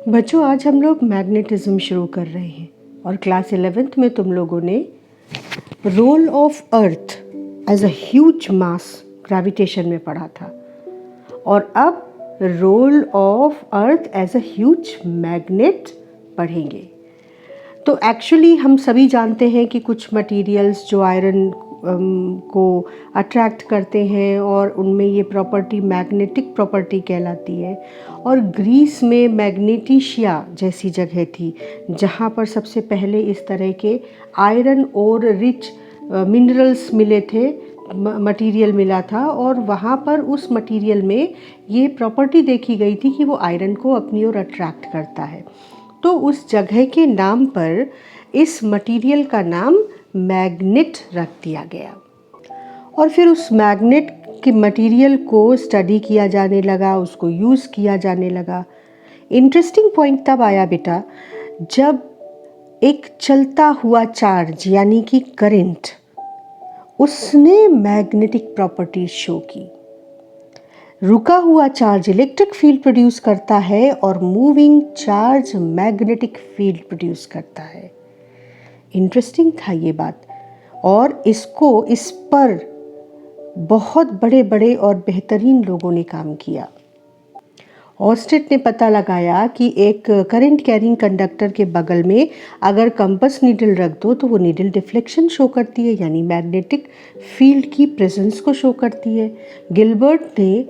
बच्चों, आज हम लोग मैग्नेटिज्म शुरू कर रहे हैं और क्लास 11th में तुम लोगों ने role of earth as a huge mass gravitation में पढ़ा था और अब role of earth as a huge magnet पढ़ेंगे। तो एक्चुअली हम सभी जानते हैं कि कुछ मटेरियल्स जो आयरन को अट्रैक्ट करते हैं और उनमें ये प्रॉपर्टी मैग्नेटिक प्रॉपर्टी कहलाती है। और ग्रीस में मैग्नेटिशिया जैसी जगह थी जहाँ पर सबसे पहले इस तरह के आयरन और रिच मिनरल्स मिले थे, मटेरियल मिला था और वहाँ पर उस मटेरियल में ये प्रॉपर्टी देखी गई थी कि वो आयरन को अपनी ओर अट्रैक्ट करता है। तो उस जगह के नाम पर इस मटेरियल का नाम मैग्नेट रख दिया गया और फिर उस मैग्नेट के मटेरियल को स्टडी किया जाने लगा, उसको यूज़ किया जाने लगा। इंटरेस्टिंग पॉइंट तब आया बेटा जब एक चलता हुआ चार्ज यानी कि करंट उसने मैग्नेटिक प्रॉपर्टीज शो की। रुका हुआ चार्ज इलेक्ट्रिक फील्ड प्रोड्यूस करता है और moving charge magnetic field produce करता है। इंटरेस्टिंग था ये बात और इस पर बहुत बड़े बड़े और बेहतरीन लोगों ने काम किया। ऑस्टेट ने पता लगाया कि एक करंट कैरिंग कंडक्टर के बगल में अगर कंपास नीडल रख दो तो वो नीडल डिफ्लेक्शन शो करती है, यानी मैग्नेटिक फील्ड की प्रेजेंस को शो करती है। गिलबर्ट ने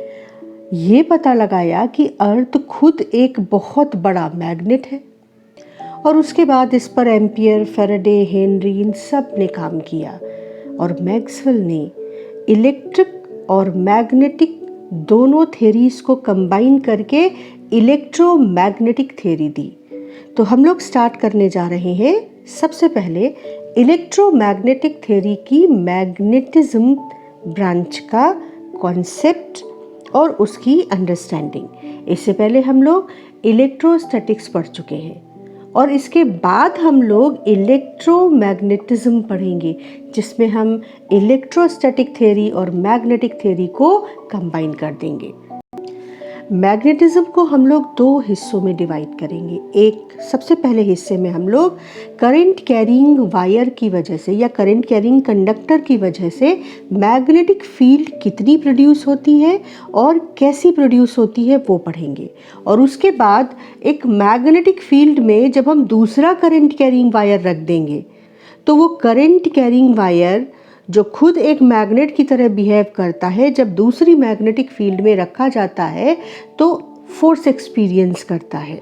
ये पता लगाया कि अर्थ खुद एक बहुत बड़ा मैग्नेट है और उसके बाद इस पर एम्पियर, फैराडे, हेनरी इन सब ने काम किया और मैक्सवेल ने इलेक्ट्रिक और मैग्नेटिक दोनों थ्योरीज को कंबाइन करके इलेक्ट्रोमैग्नेटिक थ्योरी दी। तो हम लोग स्टार्ट करने जा रहे हैं सबसे पहले इलेक्ट्रोमैग्नेटिक थ्योरी की मैग्नेटिज्म ब्रांच का कॉन्सेप्ट और उसकी अंडरस्टैंडिंग। इससे पहले हम लोग इलेक्ट्रोस्टैटिक्स पढ़ चुके हैं और इसके बाद हम लोग इलेक्ट्रोमैग्नेटिज्म पढ़ेंगे जिसमें हम इलेक्ट्रोस्टैटिक थ्योरी और मैग्नेटिक थ्योरी को कंबाइन कर देंगे। मैग्नेटिज्म को हम लोग दो हिस्सों में डिवाइड करेंगे। एक सबसे पहले हिस्से में हम लोग करंट कैरिंग वायर की वजह से या करंट कैरिंग कंडक्टर की वजह से मैग्नेटिक फील्ड कितनी प्रोड्यूस होती है और कैसी प्रोड्यूस होती है वो पढ़ेंगे। और उसके बाद एक मैग्नेटिक फील्ड में जब हम दूसरा करंट कैरिंग वायर रख देंगे तो वो करंट कैरिंग वायर जो खुद एक मैग्नेट की तरह बिहेव करता है, जब दूसरी मैग्नेटिक फील्ड में रखा जाता है तो फोर्स एक्सपीरियंस करता है।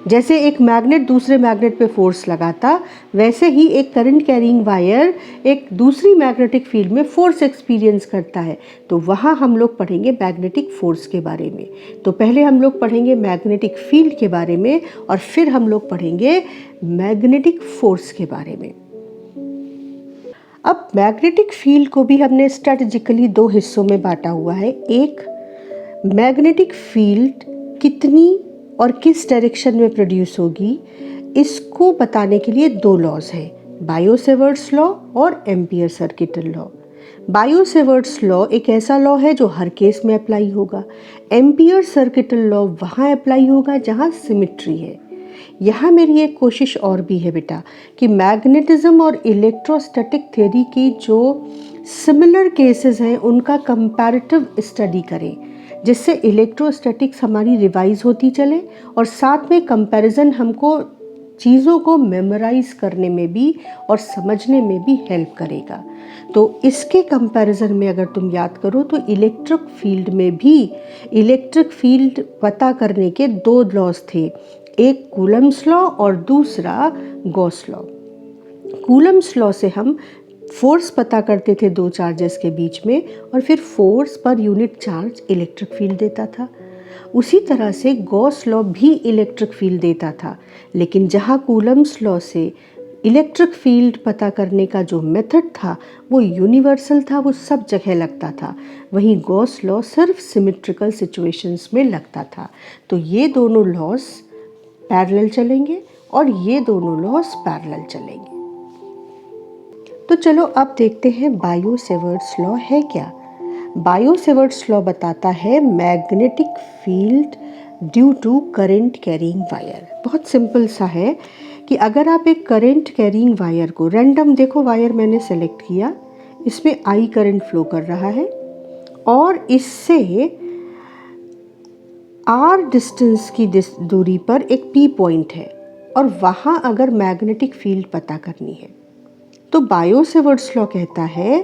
जैसे एक मैग्नेट दूसरे मैग्नेट पे फोर्स लगाता, वैसे ही एक करंट कैरिंग वायर एक दूसरी मैग्नेटिक फील्ड में फोर्स एक्सपीरियंस करता है। तो वहाँ हम लोग पढ़ेंगे मैग्नेटिक फोर्स के बारे में। तो पहले हम लोग पढ़ेंगे मैग्नेटिक फील्ड के बारे में और फिर हम लोग पढ़ेंगे मैग्नेटिक फोर्स के बारे में। अब मैग्नेटिक फील्ड को भी हमने स्ट्रैटेजिकली दो हिस्सों में बांटा हुआ है। एक, मैग्नेटिक फील्ड कितनी और किस डायरेक्शन में प्रोड्यूस होगी, इसको बताने के लिए दो लॉज हैं, बायो-सेवर्ट्स लॉ और ampere circuital law. Bio-Savart's law एक ऐसा लॉ है जो हर केस में अप्लाई होगा। एम्पियर सर्किटल लॉ वहाँ अप्लाई होगा जहाँ सिमिट्री है। यहाँ मेरी एक कोशिश और भी है बेटा कि मैग्नेटिज्म और इलेक्ट्रोस्टैटिक थ्योरी की जो सिमिलर केसेस हैं उनका कंपैरेटिव स्टडी करें, जिससे इलेक्ट्रोस्टैटिक्स हमारी रिवाइज होती चले और साथ में कंपैरिजन हमको चीज़ों को मेमोराइज करने में भी और समझने में भी हेल्प करेगा। तो इसके कंपैरिजन में अगर तुम याद करो तो इलेक्ट्रिक फील्ड में भी इलेक्ट्रिक फील्ड पता करने के दो लॉज थे, एक कूलम्स लॉ और दूसरा गॉस लॉ। कूलम्स लॉ से हम फोर्स पता करते थे दो चार्जेस के बीच में और फिर force per unit charge electric field देता था। उसी तरह से गॉस लॉ भी इलेक्ट्रिक फील्ड देता था, लेकिन जहाँ कूलम्स लॉ से इलेक्ट्रिक फील्ड पता करने का जो मेथड था वो यूनिवर्सल था, वो सब जगह लगता था, वहीं गॉस लॉ सिर्फ सिमेट्रिकल सिचुएशंस में लगता था। तो ये दोनों लॉज पैरेलल चलेंगे और ये दोनों लॉज पैरेलल चलेंगे। तो चलो अब देखते हैं बायो-सेवर्ट्स लॉ है क्या। बायो-सेवर्ट्स लॉ बताता है magnetic field due to current carrying wire. बहुत सिंपल सा है कि अगर आप एक करंट कैरिंग वायर को रैंडम, देखो वायर मैंने सेलेक्ट किया, इसमें आई करंट फ्लो कर रहा है और इससे आर डिस्टेंस की दूरी पर एक पी पॉइंट है और वहाँ अगर मैग्नेटिक फील्ड पता करनी है तो बायो-सेवर्ट्स लॉ कहता है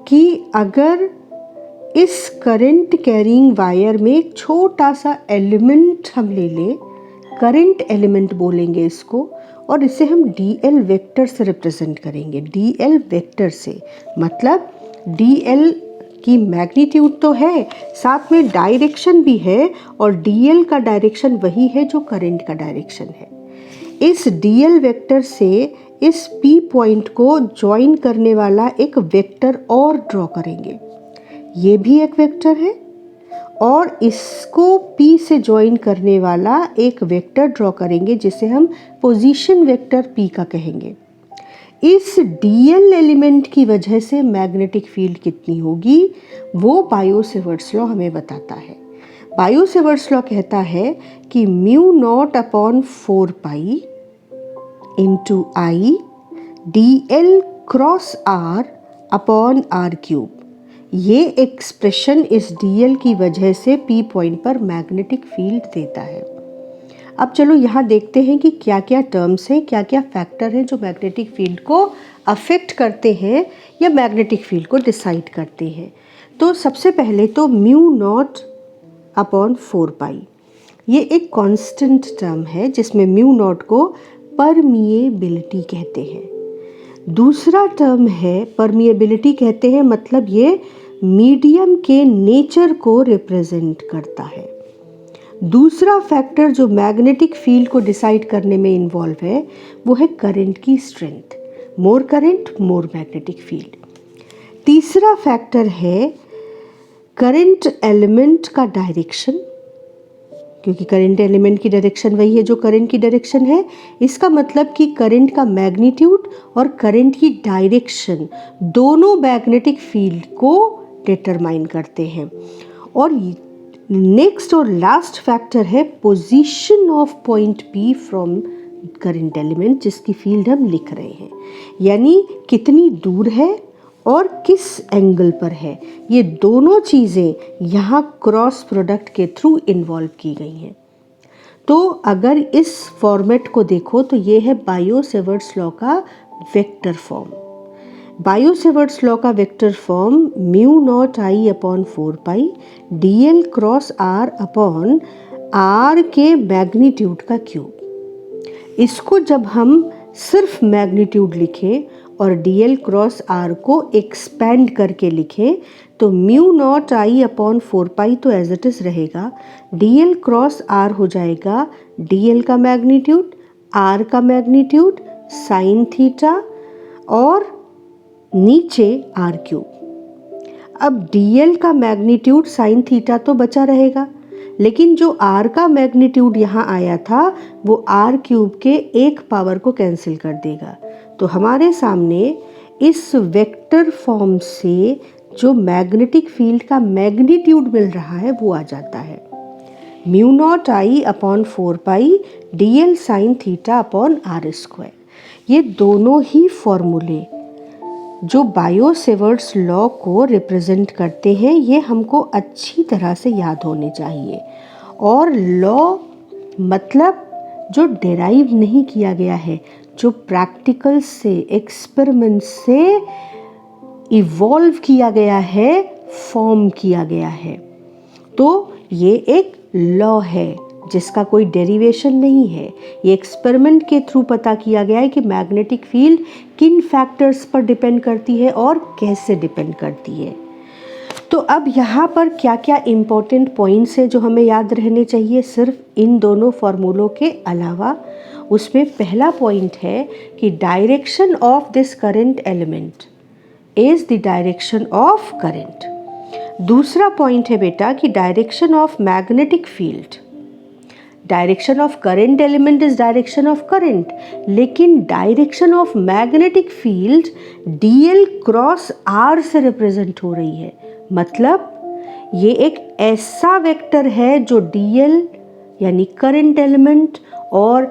कि अगर इस करंट कैरिंग वायर में एक छोटा सा एलिमेंट हम ले लें, करंट एलिमेंट बोलेंगे इसको, और इसे हम डीएल वेक्टर से रिप्रेजेंट करेंगे। डीएल वेक्टर से मतलब डीएल की मैग्नीट्यूड तो है, साथ में डायरेक्शन भी है और डीएल का डायरेक्शन वही है जो करंट का डायरेक्शन है। इस डीएल वेक्टर से इस पी पॉइंट को ज्वाइन करने वाला एक वेक्टर और ड्रॉ करेंगे। ये भी एक वेक्टर है और इसको पी से ज्वाइन करने वाला एक वेक्टर ड्रॉ करेंगे जिसे हम पोजीशन वेक्टर पी का कहेंगे। इस डीएल एलिमेंट की वजह से मैग्नेटिक फील्ड कितनी होगी वो बायो-सेवर्ट्स लॉ हमें बताता है। बायो-सेवर्ट्स लॉ कहता है कि mu naught upon 4 pi into I dl cross r upon r cube. ये एक्सप्रेशन इस डीएल की वजह से पी पॉइंट पर मैग्नेटिक फील्ड देता है। अब चलो यहाँ देखते हैं कि क्या क्या टर्म्स हैं, क्या क्या फैक्टर हैं जो मैग्नेटिक फील्ड को अफेक्ट करते हैं या मैग्नेटिक फील्ड को डिसाइड करते हैं। तो सबसे पहले तो म्यू नॉट अपॉन 4 पाई, ये एक कांस्टेंट टर्म है जिसमें म्यू नॉट को परमिएबिलिटी कहते हैं। दूसरा टर्म है परमिएबिलिटी कहते हैं, मतलब ये मीडियम के नेचर को रिप्रेजेंट करता है। दूसरा फैक्टर जो मैग्नेटिक फील्ड को डिसाइड करने में इन्वॉल्व है वो है करंट की स्ट्रेंथ। मोर करंट मोर मैग्नेटिक फील्ड। तीसरा फैक्टर है करंट एलिमेंट का डायरेक्शन, क्योंकि करंट एलिमेंट की डायरेक्शन वही है जो करंट की डायरेक्शन है। इसका मतलब कि करंट का मैग्नीट्यूड और करंट की डायरेक्शन दोनों मैग्नेटिक फील्ड को डिटरमाइन करते हैं। और नेक्स्ट और लास्ट फैक्टर है position of point P from current element, जिसकी फील्ड हम लिख रहे हैं, यानी कितनी दूर है और किस एंगल पर है। ये दोनों चीज़ें यहाँ क्रॉस प्रोडक्ट के थ्रू इन्वॉल्व की गई हैं। तो अगर इस फॉर्मेट को देखो तो ये है बायो-सेवर्ट्स लॉ का वेक्टर फॉर्म। बायो-सेवर्ट्स लॉ का vector form mu naught I upon 4 pi dl cross r upon r के मैग्नीट्यूड का क्यूब। इसको जब हम सिर्फ मैग्नीट्यूड लिखें और डीएल क्रॉस आर को एक्सपेंड करके लिखें तो mu naught I upon 4 pi तो एज इट इज़ रहेगा, डीएल क्रॉस आर हो जाएगा डीएल का मैग्नीट्यूड, आर का मैग्नीट्यूड साइन थीटा और नीचे आर क्यूब। अब डीएल का मैग्नीट्यूड साइन थीटा तो बचा रहेगा, लेकिन जो आर का मैग्नीट्यूड यहाँ आया था वो आर क्यूब के एक पावर को कैंसिल कर देगा। तो हमारे सामने इस वेक्टर फॉर्म से जो मैग्नेटिक फील्ड का मैग्नीट्यूड मिल रहा है वो आ जाता है mu naught I upon 4 pi dl sine theta upon r square. ये दोनों ही फॉर्मूले जो बायो-सेवर्ट्स लॉ को रिप्रेजेंट करते हैं ये हमको अच्छी तरह से याद होने चाहिए। और लॉ मतलब जो डेराइव नहीं किया गया है, जो प्रैक्टिकल से एक्सपेरिमेंट से इवॉल्व किया गया है, फॉर्म किया गया है। तो ये एक लॉ है जिसका कोई डेरिवेशन नहीं है। ये एक्सपेरिमेंट के थ्रू पता किया गया है कि मैग्नेटिक फील्ड किन फैक्टर्स पर डिपेंड करती है और कैसे डिपेंड करती है। तो अब यहाँ पर क्या क्या इम्पोर्टेंट पॉइंट्स हैं जो हमें याद रहने चाहिए सिर्फ इन दोनों फार्मूलों के अलावा। उसमें पहला पॉइंट है कि direction of this current element is the direction of current. दूसरा पॉइंट है बेटा कि direction of magnetic field, direction of current element is direction of current, लेकिन direction of magnetic field DL cross R से represent हो रही है। मतलब ये एक ऐसा वेक्टर है जो डीएल यानी करंट एलिमेंट और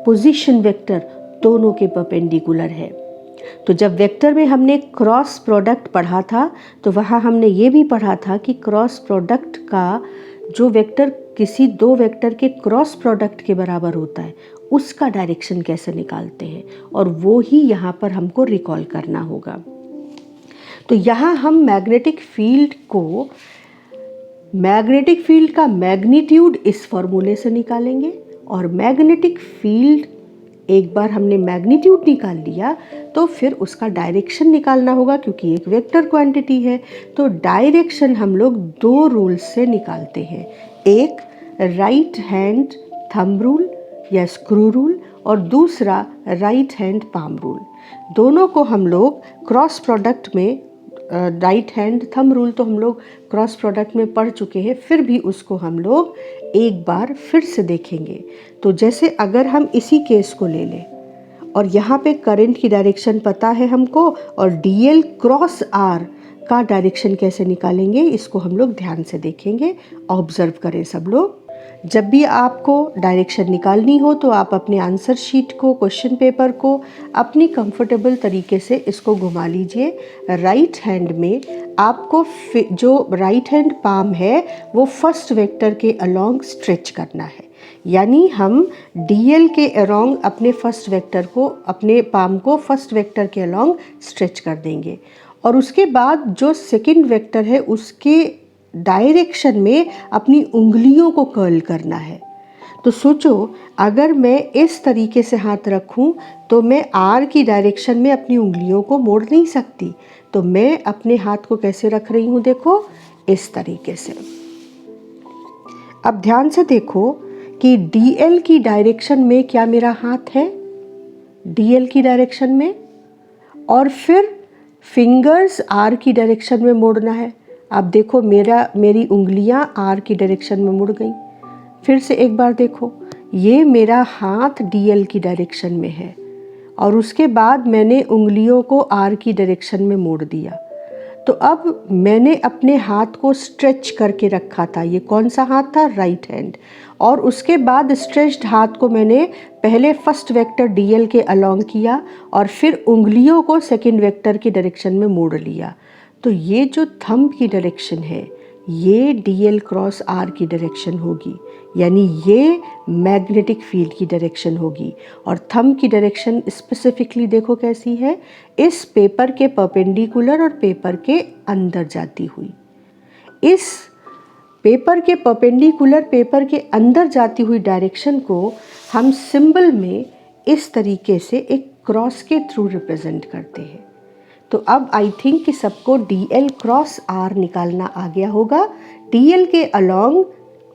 पोजीशन वेक्टर दोनों के परपेंडिकुलर है। तो जब वेक्टर में हमने क्रॉस प्रोडक्ट पढ़ा था तो वहाँ हमने ये भी पढ़ा था कि क्रॉस प्रोडक्ट का जो वेक्टर किसी दो वेक्टर के क्रॉस प्रोडक्ट के बराबर होता है उसका डायरेक्शन कैसे निकालते हैं, और वो ही यहाँ पर हमको रिकॉल करना होगा। तो यहाँ हम मैग्नेटिक फील्ड का मैग्नीट्यूड इस फॉर्मूले से निकालेंगे, और मैग्नेटिक फील्ड एक बार हमने मैग्नीट्यूड निकाल लिया तो फिर उसका डायरेक्शन निकालना होगा, क्योंकि एक वेक्टर क्वांटिटी है। तो डायरेक्शन हम लोग दो रूल्स से निकालते हैं, एक राइट हैंड थंब रूल या स्क्रू रूल और दूसरा राइट हैंड पाम रूल। दोनों को हम लोग क्रॉस प्रोडक्ट में, राइट हैंड थंब रूल तो हम लोग क्रॉस प्रोडक्ट में पढ़ चुके हैं, फिर भी उसको हम लोग एक बार फिर से देखेंगे। तो जैसे अगर हम इसी केस को ले लें और यहाँ पे करंट की डायरेक्शन पता है हमको, और डीएल क्रॉस आर का डायरेक्शन कैसे निकालेंगे इसको हम लोग ध्यान से देखेंगे। ऑब्जर्व करें सब लोग। जब भी आपको डायरेक्शन निकालनी हो तो आप अपने आंसर शीट को, क्वेश्चन पेपर को अपनी कंफर्टेबल तरीके से इसको घुमा लीजिए। राइट हैंड में आपको जो राइट हैंड पाम है वो फर्स्ट वेक्टर के अलोंग स्ट्रेच करना है, यानी हम डीएल के अलोंग अपने फर्स्ट वेक्टर को, अपने पाम को फर्स्ट वेक्टर के अलोंग स्ट्रेच कर देंगे, और उसके बाद जो सेकंड वेक्टर है उसके डायरेक्शन में अपनी उंगलियों को कर्ल करना है। तो सोचो अगर मैं इस तरीके से हाथ रखूं तो मैं आर की डायरेक्शन में अपनी उंगलियों को मोड़ नहीं सकती, तो मैं अपने हाथ को कैसे रख रही हूं, देखो इस तरीके से। अब ध्यान से देखो कि डीएल की डायरेक्शन में क्या मेरा हाथ है, डीएल की डायरेक्शन में, और फिर फिंगर्स आर की डायरेक्शन में मोड़ना है। अब देखो मेरी उंगलियां आर की डायरेक्शन में मुड़ गई। फिर से एक बार देखो, ये मेरा हाथ डीएल की डायरेक्शन में है और उसके बाद मैंने उंगलियों को आर की डायरेक्शन में मोड़ दिया। तो अब मैंने अपने हाथ को स्ट्रेच करके रखा था, ये कौन सा हाथ था, राइट हैंड, और उसके बाद स्ट्रेच्ड हाथ को मैंने पहले फर्स्ट वेक्टर डीएल के अलोंग किया और फिर उंगलियों को सेकंड वेक्टर की डायरेक्शन में मोड़ लिया। तो ये जो थंब की डायरेक्शन है ये डीएल क्रॉस आर की डायरेक्शन होगी, यानी ये मैग्नेटिक फील्ड की डायरेक्शन होगी। और थंब की डायरेक्शन स्पेसिफिकली देखो कैसी है, इस पेपर के परपेंडिकुलर और पेपर के अंदर जाती हुई। इस पेपर के परपेंडिकुलर, पेपर के अंदर जाती हुई डायरेक्शन को हम सिंबल में इस तरीके से एक क्रॉस के थ्रू रिप्रेजेंट करते हैं। तो अब आई थिंक कि सबको डीएल क्रॉस आर निकालना आ गया होगा। डीएल के अलोंग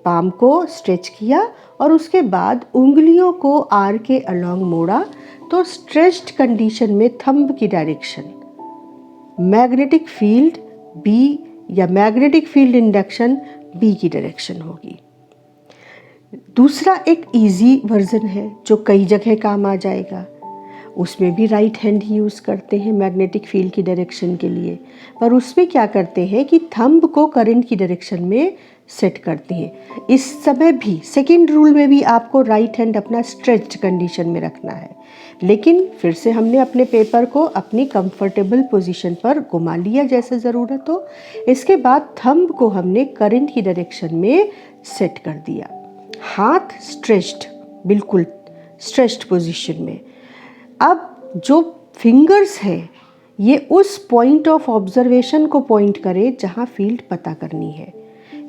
पाम को स्ट्रेच किया और उसके बाद उंगलियों को आर के अलोंग मोड़ा, तो स्ट्रेच्ड कंडीशन में थंब की डायरेक्शन मैग्नेटिक फील्ड बी या मैग्नेटिक फील्ड इंडक्शन बी की डायरेक्शन होगी। दूसरा एक इजी वर्जन है जो कई जगह काम आ जाएगा, उसमें भी राइट हैंड ही यूज़ करते हैं मैग्नेटिक फील्ड की डायरेक्शन के लिए, पर उसमें क्या करते हैं कि थंब को करंट की डायरेक्शन में सेट करते हैं। इस समय भी सेकंड रूल में भी आपको राइट हैंड अपना स्ट्रेच्ड कंडीशन में रखना है, लेकिन फिर से हमने अपने पेपर को अपनी कंफर्टेबल पोजीशन पर घुमा लिया जैसे ज़रूरत हो। इसके बाद थंब को हमने करंट की डायरेक्शन में सेट कर दिया, हाथ स्ट्रेच्ड, बिल्कुल स्ट्रेच्ड पोजीशन में। अब जो फिंगर्स है ये उस पॉइंट ऑफ ऑब्जर्वेशन को पॉइंट करे जहाँ फील्ड पता करनी है,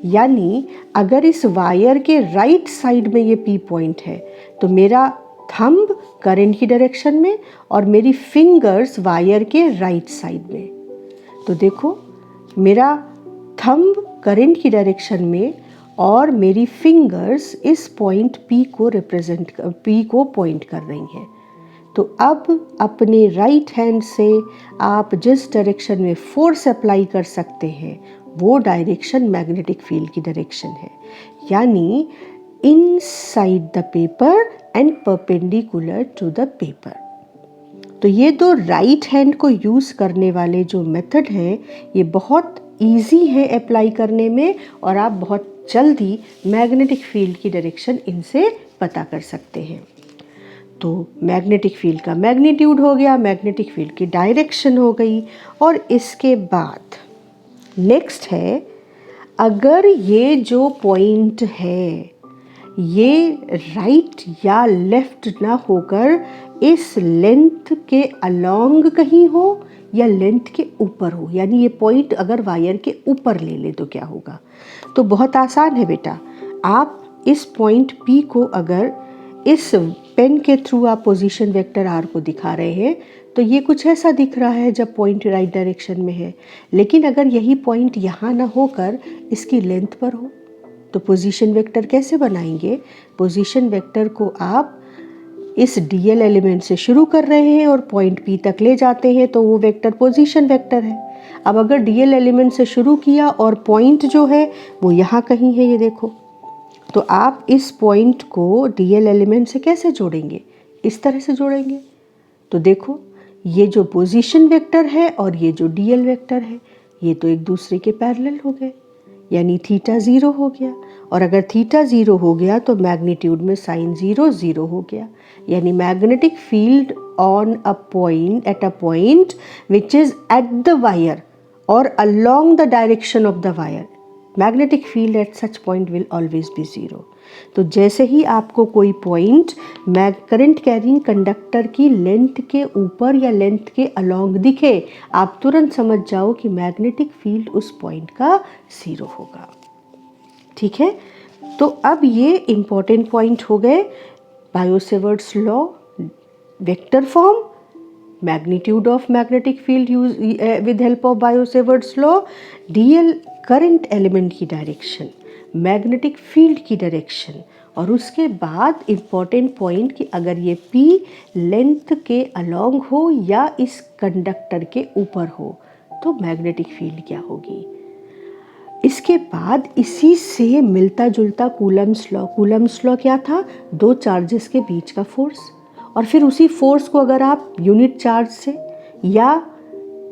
यानी अगर इस वायर के राइट साइड में ये पी पॉइंट है तो मेरा थंब करंट की डायरेक्शन में और मेरी फिंगर्स वायर के राइट साइड में। तो देखो मेरा थंब करंट की डायरेक्शन में और मेरी फिंगर्स इस पॉइंट पी को पॉइंट कर रही हैं। तो अब अपने राइट हैंड से आप जिस डायरेक्शन में फोर्स अप्लाई कर सकते हैं वो डायरेक्शन मैग्नेटिक फील्ड की डायरेक्शन है, यानी inside the paper and perpendicular to the paper. तो ये दो राइट हैंड को यूज़ करने वाले जो मेथड हैं ये बहुत इजी है अप्लाई करने में, और आप बहुत जल्दी मैग्नेटिक फील्ड की डायरेक्शन इनसे पता कर सकते हैं। तो मैग्नेटिक फील्ड का मैग्नीट्यूड हो गया, मैग्नेटिक फील्ड की डायरेक्शन हो गई। और इसके बाद नेक्स्ट है, अगर ये जो पॉइंट है ये राइट या लेफ्ट ना होकर इस लेंथ के अलोंग कहीं हो या लेंथ के ऊपर हो, यानी ये पॉइंट अगर वायर के ऊपर ले ले तो क्या होगा। तो बहुत आसान है बेटा, आप इस पॉइंट P को अगर इस पेन के थ्रू आप पोजीशन वेक्टर R को दिखा रहे हैं तो ये कुछ ऐसा दिख रहा है जब पॉइंट राइट डायरेक्शन में है। लेकिन अगर यही पॉइंट यहाँ ना होकर इसकी लेंथ पर हो तो पोजीशन वेक्टर कैसे बनाएंगे। पोजीशन वेक्टर को आप इस डीएल एलिमेंट से शुरू कर रहे हैं और पॉइंट P तक ले जाते हैं तो वो वेक्टर पोजीशन वेक्टर है। अब अगर डीएल एलिमेंट से शुरू किया और पॉइंट जो है वो यहाँ कहीं है, ये देखो, तो आप इस पॉइंट को डीएल एलिमेंट से कैसे जोड़ेंगे, इस तरह से जोड़ेंगे। तो देखो ये जो पोजीशन वेक्टर है और ये जो डीएल वेक्टर है ये तो एक दूसरे के पैरेलल हो गए, यानी थीटा 0 हो गया। और अगर थीटा 0 हो गया तो मैग्नीट्यूड में साइन 0 0 हो गया, यानी magnetic field on a point at a point which is at the wire और along the direction of the wire, magnetic field at such point will always be 0। तो जैसे ही आपको कोई पॉइंट करंट कैरिंग कंडक्टर की length के ऊपर या लेंथ के अलोंग दिखे, आप तुरंत समझ जाओ कि मैग्नेटिक फील्ड उस पॉइंट का 0 होगा। ठीक है, तो अब ये इम्पॉर्टेंट पॉइंट हो गए। Bio-Savart's law, vector form, magnitude of magnetic field use with help of bio-Savart's law, DL current element की डायरेक्शन, मैग्नेटिक फील्ड की डायरेक्शन, और उसके बाद इम्पॉर्टेंट पॉइंट कि अगर ये P लेंथ के अलोंग हो या इस कंडक्टर के ऊपर हो तो मैग्नेटिक फील्ड क्या होगी। इसके बाद इसी से मिलता जुलता कूलम्स लॉ। कूलम्स लॉ क्या था, दो चार्जेस के बीच का फोर्स, और फिर उसी फोर्स को अगर आप यूनिट चार्ज से या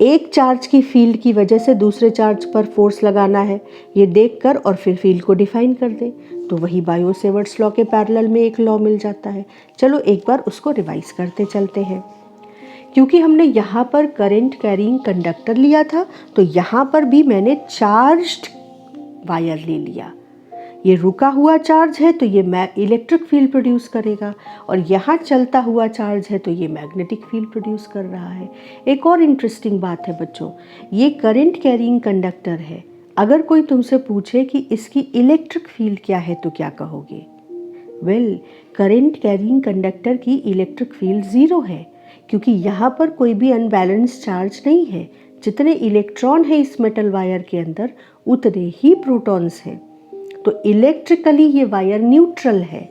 एक चार्ज की फील्ड की वजह से दूसरे चार्ज पर फोर्स लगाना है ये देखकर और फिर फील्ड को डिफाइन कर दें तो वही बायो-सेवर्ट्स लॉ के पैरेलल में एक लॉ मिल जाता है। चलो एक बार उसको रिवाइज करते चलते हैं। क्योंकि हमने यहाँ पर करंट कैरिंग कंडक्टर लिया था तो यहाँ पर भी मैंने चार्ज्ड वायर ले लिया। ये रुका हुआ चार्ज है तो ये इलेक्ट्रिक फील्ड प्रोड्यूस करेगा, और यहाँ चलता हुआ चार्ज है तो ये मैग्नेटिक फील्ड प्रोड्यूस कर रहा है। एक और इंटरेस्टिंग बात है बच्चों, ये करंट कैरिंग कंडक्टर है। अगर कोई तुमसे पूछे कि इसकी इलेक्ट्रिक फील्ड क्या है तो क्या कहोगे। वेल, करंट कैरिंग कंडक्टर की इलेक्ट्रिक फील्ड 0 है क्योंकि यहाँ पर कोई भी अनबैलेंस चार्ज नहीं है। जितने इलेक्ट्रॉन है इस मेटल वायर के अंदर उतने ही प्रोटॉन्स हैं, तो इलेक्ट्रिकली ये वायर न्यूट्रल है।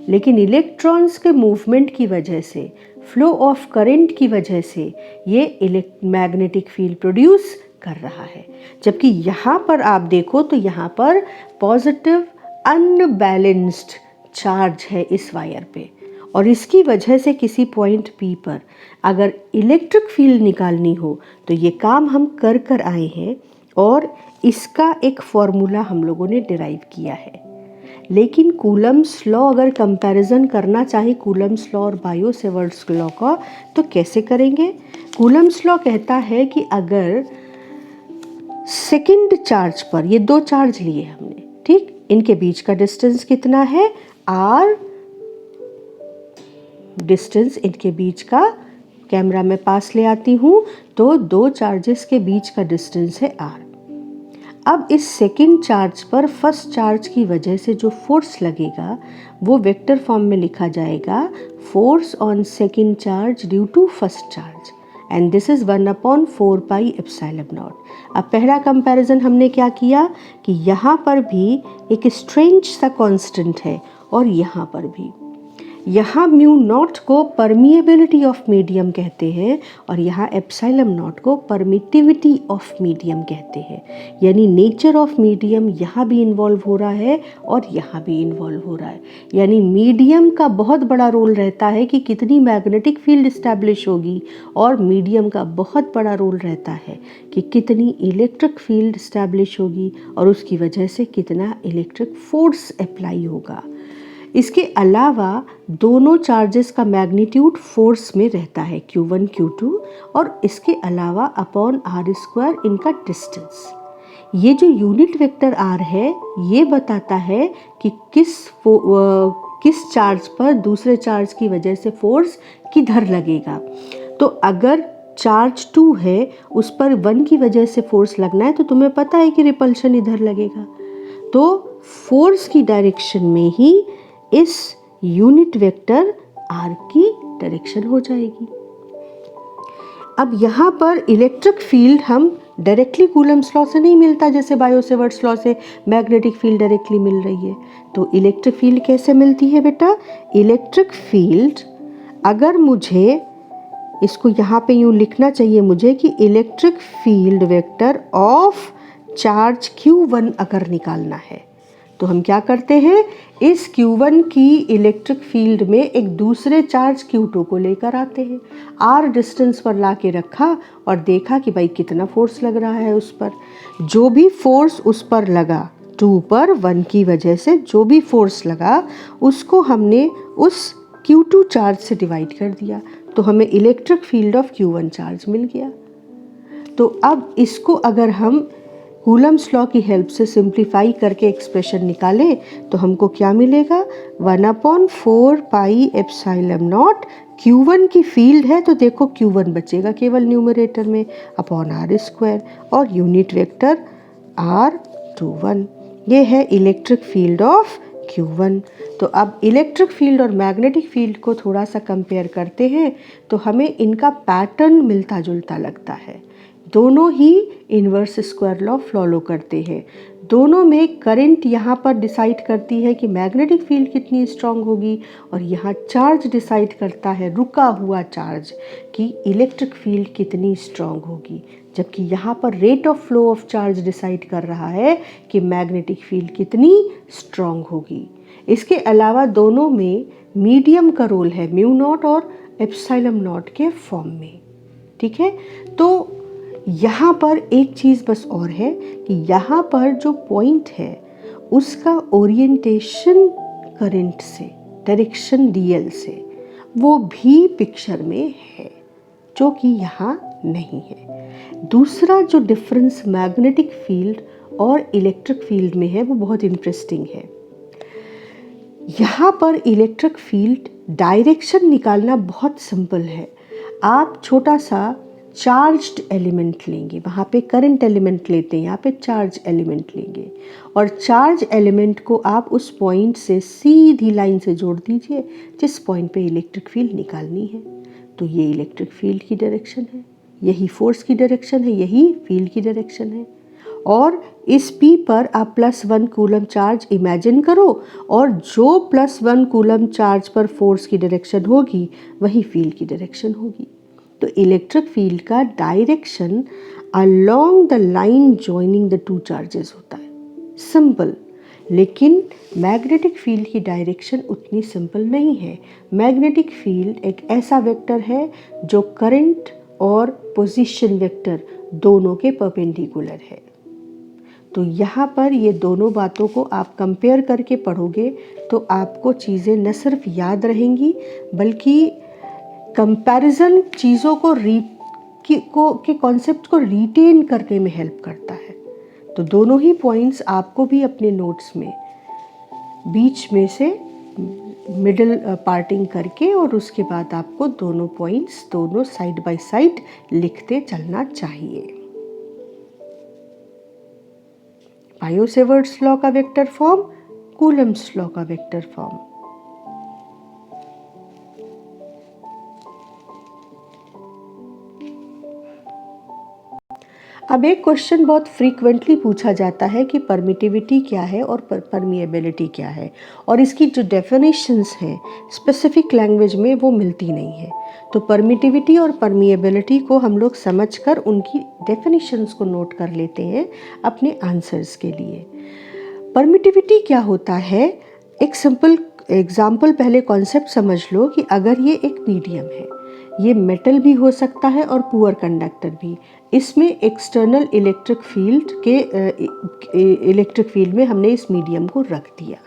लेकिन इलेक्ट्रॉन्स के मूवमेंट की वजह से, फ्लो ऑफ करंट की वजह से ये मैग्नेटिक फील्ड प्रोड्यूस कर रहा है। जबकि यहाँ पर आप देखो तो यहाँ पर पॉजिटिव अनबैलेंस्ड चार्ज है इस वायर पे, और इसकी वजह से किसी पॉइंट P पर अगर इलेक्ट्रिक फील्ड निकालनी हो तो ये काम हम कर आए हैं और इसका एक फॉर्मूला हम लोगों ने डिराइव किया है। लेकिन कूलम्स लॉ अगर कंपैरिजन करना चाहे कूलम्स लॉ और बायो-सेवर्ट्स लॉ का तो कैसे करेंगे। कूलम्स लॉ कहता है कि अगर सेकंड चार्ज पर, ये दो चार्ज लिए हमने, ठीक, इनके बीच का डिस्टेंस कितना है r, डिस्टेंस इनके बीच का कैमरा में पास ले आती हूँ तो दो चार्जेस के बीच का डिस्टेंस है r। अब इस सेकंड चार्ज पर फर्स्ट चार्ज की वजह से जो फोर्स लगेगा वो वेक्टर फॉर्म में लिखा जाएगा force on second charge due to first charge, and this is 1/4 pi epsilon naught. अब पहला कंपैरिजन हमने क्या किया कि यहाँ पर भी एक स्ट्रेंज सा कांस्टेंट है और यहाँ पर भी, यहाँ म्यू नॉट को परमिएबिलिटी ऑफ मीडियम कहते हैं और यहाँ एप्सिलम नॉट को परमिटिविटी ऑफ मीडियम कहते हैं। यानी नेचर ऑफ मीडियम यहाँ भी इन्वॉल्व हो रहा है और यहाँ भी इन्वॉल्व हो रहा है। यानी मीडियम का बहुत बड़ा रोल रहता है कि कितनी मैग्नेटिक फील्ड इस्टेब्लिश होगी, और मीडियम का बहुत बड़ा रोल रहता है कि कितनी इलेक्ट्रिक फील्ड इस्टेब्लिश होगी और उसकी वजह से कितना इलेक्ट्रिक फोर्स अप्लाई होगा। इसके अलावा दोनों चार्जेस का मैग्नीट्यूड फोर्स में रहता है Q1 Q2, और इसके अलावा अपॉन r² इनका डिस्टेंस। ये जो यूनिट वेक्टर r है ये बताता है कि किस चार्ज पर दूसरे चार्ज की वजह से फोर्स किधर लगेगा। तो अगर चार्ज 2 है उस पर 1 की वजह से फोर्स लगना है तो तुम्हें पता है कि रिपल्शन इधर लगेगा। तो फोर्स की डायरेक्शन में ही इस यूनिट वेक्टर r की डायरेक्शन हो जाएगी। अब यहाँ पर इलेक्ट्रिक फील्ड हम डायरेक्टली कूलम्स लॉ से नहीं मिलता, जैसे बायो-सेवर्ट्स लॉ से मैग्नेटिक फील्ड डायरेक्टली मिल रही है। तो इलेक्ट्रिक फील्ड कैसे मिलती है बेटा? इलेक्ट्रिक फील्ड, अगर मुझे इसको यहाँ पे यूँ लिखना चाहिए मुझे कि electric field vector of charge Q1 अगर निकालना है तो हम क्या करते हैं, इस Q1 की इलेक्ट्रिक फील्ड में एक दूसरे चार्ज Q2 को लेकर आते हैं। R डिस्टेंस पर ला के रखा और देखा कि भाई कितना फोर्स लग रहा है उस पर। जो भी फोर्स उस पर लगा 2 पर 1 की वजह से जो भी फोर्स लगा उसको हमने उस Q2 चार्ज से डिवाइड कर दिया, तो हमें electric field of Q1 charge मिल गया। तो अब इसको अगर हम कूलम्स लॉ की हेल्प से सिंप्लीफाई करके एक्सप्रेशन निकालें तो हमको क्या मिलेगा, 1/4 पाई एप्सिलम नॉट। Q1 की फील्ड है तो देखो Q1 बचेगा केवल न्यूमरेटर में अपॉन r², और यूनिट वेक्टर r21। ये है इलेक्ट्रिक फील्ड ऑफ Q1। तो अब इलेक्ट्रिक फील्ड और मैग्नेटिक फील्ड को थोड़ा सा कंपेयर करते हैं तो हमें इनका पैटर्न मिलता जुलता लगता है। दोनों ही इन्वर्स स्क्वायर लॉ फॉलो करते हैं। दोनों में करंट यहाँ पर डिसाइड करती है कि मैग्नेटिक फील्ड कितनी स्ट्रांग होगी, और यहाँ चार्ज डिसाइड करता है, रुका हुआ चार्ज, कि इलेक्ट्रिक फील्ड कितनी स्ट्रांग होगी। जबकि यहाँ पर rate of flow of charge decide कर रहा है कि मैग्नेटिक फील्ड कितनी स्ट्रांग होगी। इसके अलावा दोनों में मीडियम का रोल है म्यू नॉट और एप्सिलम नॉट के फॉर्म में। ठीक है, तो यहाँ पर एक चीज़ बस और है कि यहाँ पर जो पॉइंट है उसका ओरिएंटेशन करंट से, डायरेक्शन dl से, वो भी पिक्चर में है जो कि यहाँ नहीं है। दूसरा जो डिफरेंस मैग्नेटिक फील्ड और इलेक्ट्रिक फील्ड में है वो बहुत इंटरेस्टिंग है। यहाँ पर इलेक्ट्रिक फील्ड डायरेक्शन निकालना बहुत सिंपल है। आप छोटा सा चार्ज्ड एलिमेंट लेंगे, वहाँ पे करंट एलिमेंट लेते हैं, यहाँ पे चार्ज एलिमेंट लेंगे, और चार्ज एलिमेंट को आप उस पॉइंट से सीधी लाइन से जोड़ दीजिए जिस पॉइंट पे इलेक्ट्रिक फील्ड निकालनी है। तो ये इलेक्ट्रिक फील्ड की डायरेक्शन है, यही फोर्स की डायरेक्शन है, यही फील्ड की डायरेक्शन है। और इस P पर आप +1 कूलम चार्ज इमेजिन करो, और जो +1 कूलम चार्ज पर फोर्स की डायरेक्शन होगी वही फील्ड की डायरेक्शन होगी। तो इलेक्ट्रिक फील्ड का direction along the line joining the two charges होता है, सिंपल। लेकिन मैग्नेटिक फील्ड की डायरेक्शन उतनी सिंपल नहीं है। मैग्नेटिक फील्ड एक ऐसा वेक्टर है जो करंट और पोजीशन वेक्टर दोनों के परपेंडिकुलर है। तो यहाँ पर ये दोनों बातों को आप कंपेयर करके पढ़ोगे तो आपको चीज़ें न सिर्फ याद रहेंगी बल्कि कंपैरिजन चीज़ों के कॉन्सेप्ट को रिटेन करने में हेल्प करता है। तो दोनों ही पॉइंट्स आपको भी अपने नोट्स में बीच में से मिडल पार्टिंग करके और उसके बाद आपको दोनों पॉइंट्स दोनों साइड बाय साइड लिखते चलना चाहिए। बायो-सेवर्ट्स लॉ का वेक्टर फॉर्म, कूलम्स लॉ का वेक्टर फॉर्म। अब एक क्वेश्चन बहुत फ्रीक्वेंटली पूछा जाता है कि परमिटिविटी क्या है और परमिएबिलिटी क्या है, और इसकी जो डेफिनेशंस हैं स्पेसिफिक लैंग्वेज में वो मिलती नहीं है। तो परमिटिविटी और परमिएबिलिटी को हम लोग समझकर उनकी डेफिनेशंस को नोट कर लेते हैं अपने आंसर्स के लिए। परमिटिविटी क्या होता है, एक सिंपल एग्जाम्पल, पहले कॉन्सेप्ट समझ लो कि अगर ये एक मीडियम है, ये मेटल भी हो सकता है और पुअर कंडक्टर भी, इसमें एक्सटर्नल इलेक्ट्रिक फील्ड में हमने इस मीडियम को रख दिया,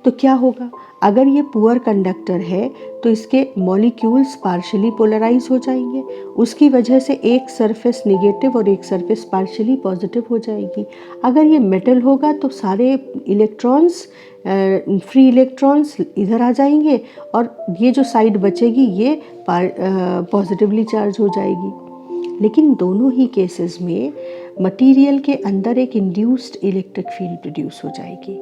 तो क्या होगा, अगर ये पुअर कंडक्टर है तो इसके मॉलिक्यूल्स पार्शियली पोलराइज हो जाएंगे, उसकी वजह से एक सरफेस नेगेटिव और एक सरफेस पार्शियली पॉजिटिव हो जाएगी। अगर ये मेटल होगा तो सारे इलेक्ट्रॉन्स, फ्री इलेक्ट्रॉन्स इधर आ जाएंगे और ये जो साइड बचेगी ये पॉजिटिवली चार्ज हो जाएगी। लेकिन दोनों ही केसेस में मटेरियल के अंदर एक इंड्यूस्ड इलेक्ट्रिक फील्ड प्रोड्यूस हो जाएगी।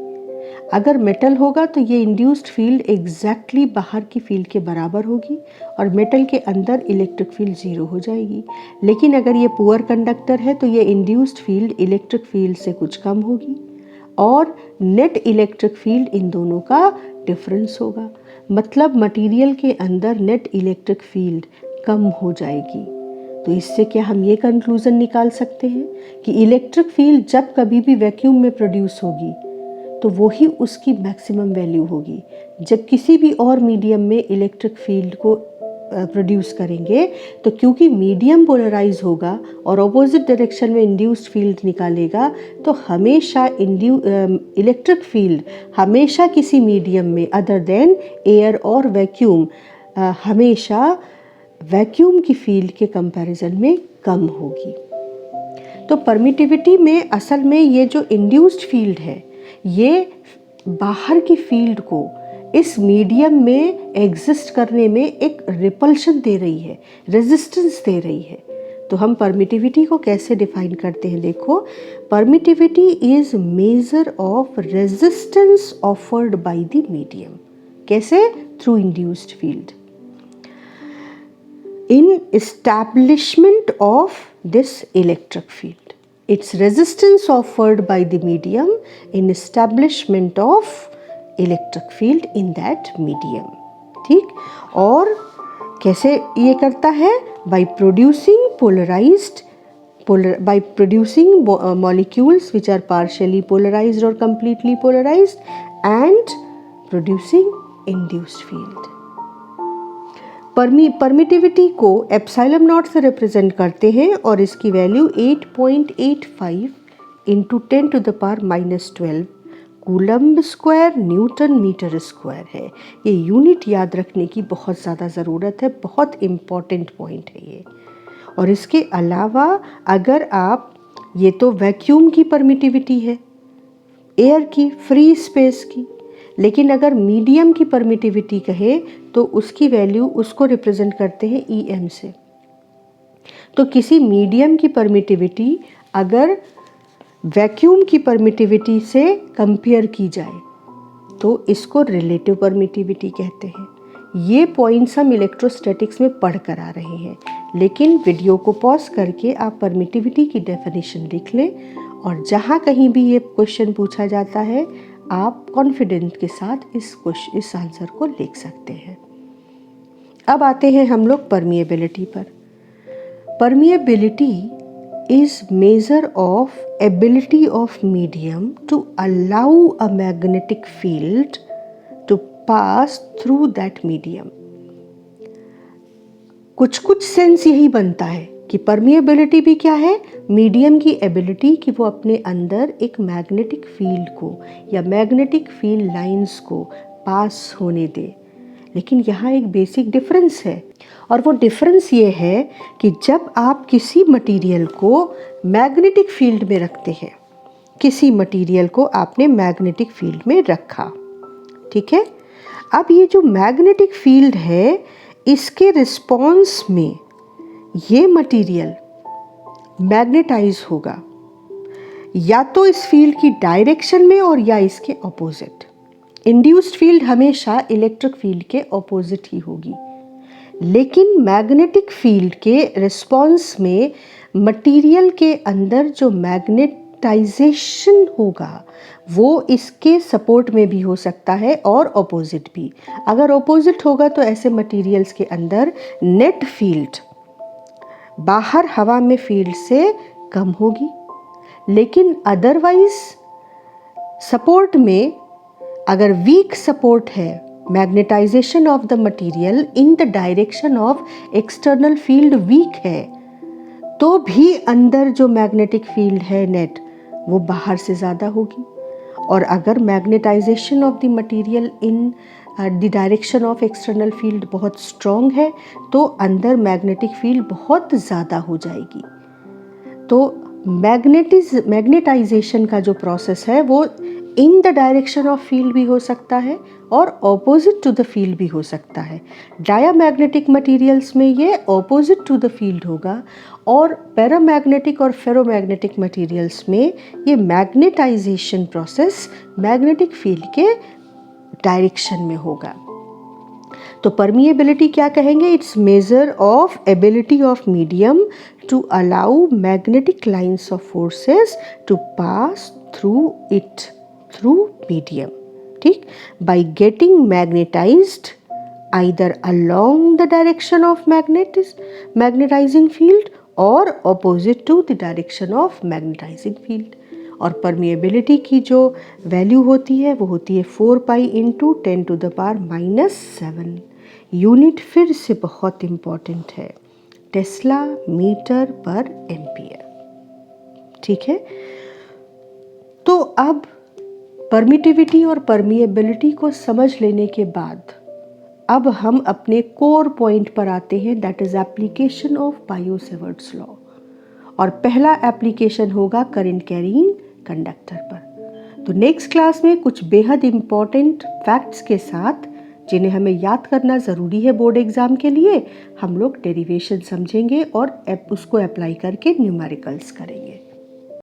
अगर मेटल होगा तो ये इंड्यूस्ड फील्ड एग्जैक्टली बाहर की फील्ड के बराबर होगी और मेटल के अंदर इलेक्ट्रिक फील्ड ज़ीरो हो जाएगी। लेकिन अगर ये पुअर कंडक्टर है तो ये इंड्यूस्ड फील्ड इलेक्ट्रिक फील्ड से कुछ कम होगी और नेट इलेक्ट्रिक फील्ड इन दोनों का डिफरेंस होगा। मतलब मटेरियल के अंदर नेट इलेक्ट्रिक फील्ड कम हो जाएगी। तो इससे क्या हम ये कंक्लूज़न निकाल सकते हैं कि इलेक्ट्रिक फील्ड जब कभी भी वैक्यूम में प्रोड्यूस होगी तो वही उसकी मैक्सिमम वैल्यू होगी। जब किसी भी और मीडियम में इलेक्ट्रिक फील्ड को प्रोड्यूस करेंगे तो क्योंकि मीडियम पोलराइज होगा और ऑपोजिट डायरेक्शन में इंड्यूस्ड फील्ड निकालेगा, तो हमेशा इलेक्ट्रिक फील्ड हमेशा किसी मीडियम में अदर देन एयर और वैक्यूम हमेशा वैक्यूम की फील्ड के कंपैरिजन में कम होगी। तो परमिटिविटी में असल में ये जो इंड्यूस्ड फील्ड है ये बाहर की फील्ड को इस मीडियम में एग्जिस्ट करने में एक रिपल्शन दे रही है, रेजिस्टेंस दे रही है। तो हम परमिटिविटी को कैसे डिफाइन करते हैं, देखो, permittivity is measure of resistance offered by the medium. कैसे? Through induced field in establishment of this electric field. Its resistance offered by the medium in establishment of electric field in that medium. ठीक? और कैसे ये करता है? By producing molecules which are partially polarized or completely polarized and producing induced field. Permittivity को epsilon naught से represent करते हैं और इसकी value 8.85 into 10⁻⁻12 coulomb square newton metre square है। ये यूनिट याद रखने की बहुत ज़्यादा ज़रूरत है, बहुत इम्पॉर्टेंट पॉइंट है ये। और इसके अलावा अगर आप, ये तो वैक्यूम की परमिटिविटी है, एयर की, फ्री स्पेस की, लेकिन अगर मीडियम की परमिटिविटी कहे तो उसकी वैल्यू उसको रिप्रेजेंट करते हैं EM से। तो किसी मीडियम की परमिटिविटी अगर वैक्यूम की परमिटिविटी से कंपेयर की जाए तो इसको रिलेटिव परमिटिविटी कहते हैं। ये पॉइंट्स हम इलेक्ट्रोस्टैटिक्स में पढ़ कर आ रहे हैं, लेकिन वीडियो को पॉज करके आप परमिटिविटी की डेफिनेशन लिख लें और जहाँ कहीं भी ये क्वेश्चन पूछा जाता है आप कॉन्फिडेंट के साथ इस आंसर को लिख सकते हैं। अब आते हैं हम लोग परमिएबिलिटी पर। Permeability is measure of ability of medium to allow a magnetic field to pass through that medium. कुछ सेंस यही बनता है कि परमिएबिलिटी भी क्या है, मीडियम की एबिलिटी कि वो अपने अंदर एक मैग्नेटिक फील्ड को या मैग्नेटिक फील्ड लाइंस को पास होने दे। लेकिन यहाँ एक बेसिक डिफरेंस है और वो डिफरेंस ये है कि जब आप किसी मटेरियल को मैग्नेटिक फील्ड में रखते हैं, किसी मटेरियल को आपने मैग्नेटिक फील्ड में रखा, ठीक है, अब ये जो मैग्नेटिक फील्ड है इसके रिस्पॉन्स में ये मटेरियल मैग्नेटाइज होगा या तो इस फील्ड की डायरेक्शन में और या इसके ऑपोजिट। इंड्यूस्ड फील्ड हमेशा इलेक्ट्रिक फील्ड के ऑपोजिट ही होगी, लेकिन मैग्नेटिक फील्ड के रिस्पॉन्स में मटेरियल के अंदर जो मैग्नेटाइजेशन होगा वो इसके सपोर्ट में भी हो सकता है और ऑपोजिट भी। अगर ऑपोजिट होगा तो ऐसे मटेरियल्स के अंदर नेट फील्ड बाहर हवा में फील्ड से कम होगी, लेकिन अदरवाइज सपोर्ट में अगर वीक सपोर्ट है, magnetization of the material in the direction of external field weak है, तो भी अंदर जो मैग्नेटिक फील्ड है नेट वो बाहर से ज़्यादा होगी। और अगर magnetization of the material in the direction of external field बहुत स्ट्रॉन्ग है तो अंदर मैग्नेटिक फील्ड बहुत ज़्यादा हो जाएगी। तो मैग्नेटाइजेशन का जो प्रोसेस है वो इन द डायरेक्शन ऑफ फील्ड भी हो सकता है और ऑपोजिट टू द फील्ड भी हो सकता है। डायामैग्नेटिक मटेरियल्स में ये ऑपोजिट टू द फील्ड होगा और पैरामैग्नेटिक और फेरोमैग्नेटिक मटेरियल्स में ये मैग्नेटाइजेशन प्रोसेस मैग्नेटिक फील्ड के डायरेक्शन में होगा। तो परमिएबिलिटी क्या कहेंगे? It's measure of ability of medium to allow magnetic lines of forces to pass through it through medium. ठीक, by getting magnetized either along the direction of magnetizing field or opposite to the direction of magnetizing field। और permeability की जो value होती है वो होती है 4 pi into 10⁻⁻7। Unit फिर से बहुत इम्पॉर्टेंट है, टेस्ला मीटर पर एम्पियर। ठीक है, तो अब परमिटिविटी और परमिएबिलिटी को समझ लेने के बाद अब हम अपने कोर पॉइंट पर आते हैं, that is application of bio-Savart's law. और पहला एप्लीकेशन होगा करंट कैरिंग कंडक्टर पर। तो नेक्स्ट क्लास में कुछ बेहद इम्पॉर्टेंट फैक्ट्स के साथ जिन्हें हमें याद करना ज़रूरी है बोर्ड एग्ज़ाम के लिए, हम लोग डेरिवेशन समझेंगे और उसको अप्लाई करके न्यूमेरिकल्स करेंगे।